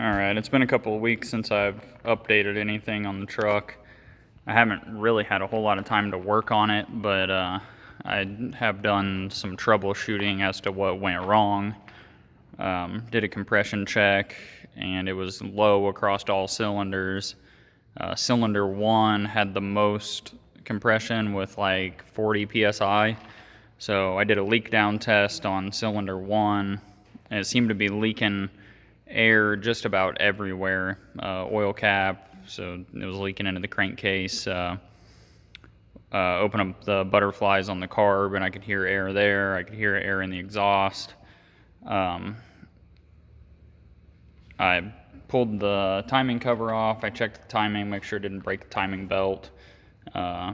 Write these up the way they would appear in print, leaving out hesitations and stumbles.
Alright, it's been a couple of weeks since I've updated anything on the truck. I haven't really had a whole lot of time to work on it, but I have done some troubleshooting as to what went wrong. Did a compression check, and it was low across all cylinders. Cylinder 1 had the most compression with like 40 psi. So I did a leak down test on cylinder 1, and it seemed to be leaking air just about everywhere. Oil cap, so it was leaking into the crankcase. Open up the butterflies on the carb, and I could hear air there. I could hear air in the exhaust. I pulled the timing cover off. I checked the timing, make sure it didn't break the timing belt.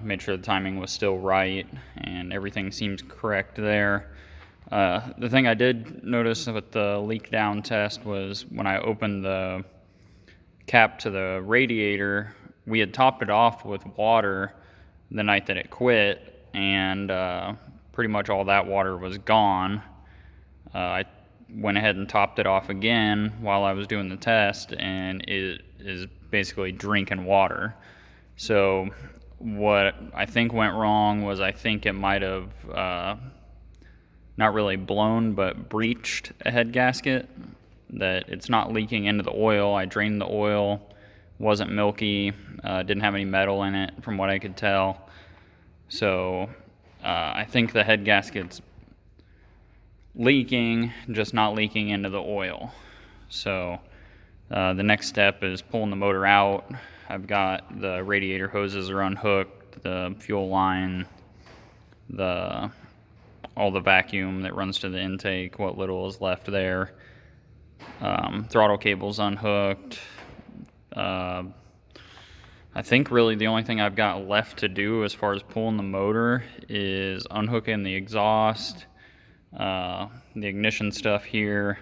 Made sure the timing was still right, and everything seems correct there. The thing I did notice with the leak down test was when I opened the cap to the radiator, we had topped it off with water the night that it quit, and pretty much all that water was gone. I went ahead and topped it off again while I was doing the test, and it is basically drinking water. So what I think went wrong was I think it might have not really blown, but breached a head gasket, that it's not leaking into the oil. I drained the oil, wasn't milky, didn't have any metal in it from what I could tell. So I think the head gasket's leaking, just not leaking into the oil. So the next step is pulling the motor out. I've got the radiator hoses are unhooked, the fuel line, all the vacuum that runs to the intake, what little is left there. Throttle cable's unhooked. I think really the only thing I've got left to do as far as pulling the motor is unhooking the exhaust, the ignition stuff here,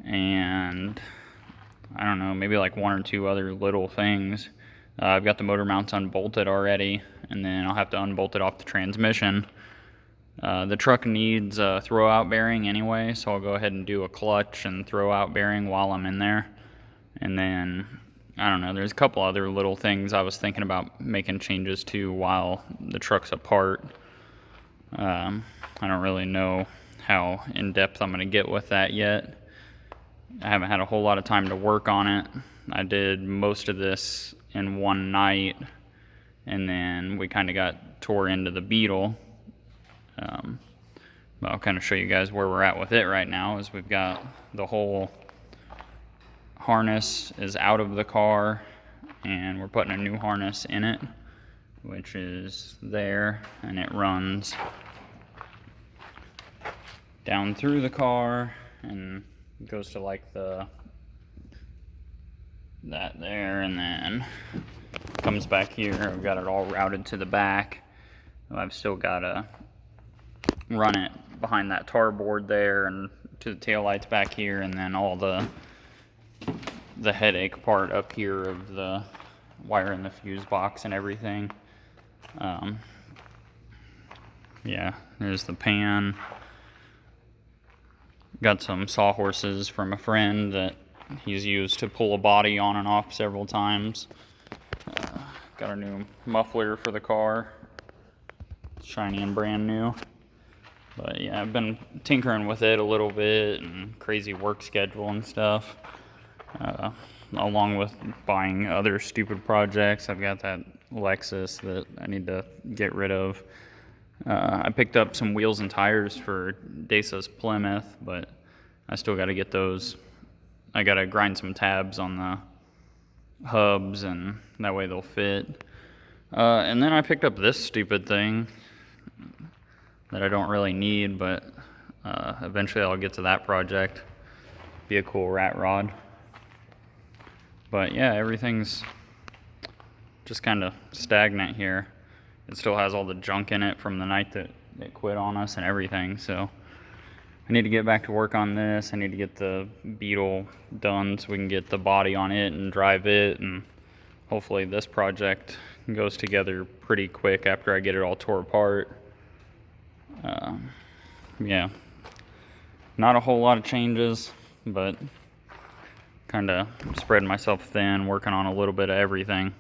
and I don't know, maybe like one or two other little things. I've got the motor mounts unbolted already, and then I'll have to unbolt it off the transmission. The truck needs a throw-out bearing anyway, so I'll go ahead and do a clutch and throw-out bearing while I'm in there. And then, I don't know, there's a couple other little things I was thinking about making changes to while the truck's apart. I don't really know how in-depth I'm going to get with that yet. I haven't had a whole lot of time to work on it. I did most of this in one night, and then we kind of got tore into the Beetle. But I'll kind of show you guys where we're at with it right now. Is we've got the whole harness is out of the car, and we're putting a new harness in it, which is there, and it runs down through the car and goes to like that there, and then comes back here. I've got it all routed to the back. I've still got to run it behind that tar board there and to the taillights back here, and then all the headache part up here of the wire in the fuse box and everything. Yeah, there's the pan. Got some sawhorses from a friend that he's used to pull a body on and off several times. Got a new muffler for the car, shiny and brand new. But yeah, I've been tinkering with it a little bit, and crazy work schedule and stuff, along with buying other stupid projects. I've got that Lexus that I need to get rid of. I picked up some wheels and tires for Desa's Plymouth, but I still got to get those. I got to grind some tabs on the hubs, and that way they'll fit. And then I picked up this stupid thing that I don't really need, but eventually I'll get to that project. Be a cool rat rod. But yeah, everything's just kind of stagnant here. It still has all the junk in it from the night that it quit on us and everything, so I need to get back to work on this. I need to get the Beetle done so we can get the body on it and drive it, and hopefully this project goes together pretty quick after I get it all tore apart. Yeah, not a whole lot of changes, but Kind of spreading myself thin, working on a little bit of everything.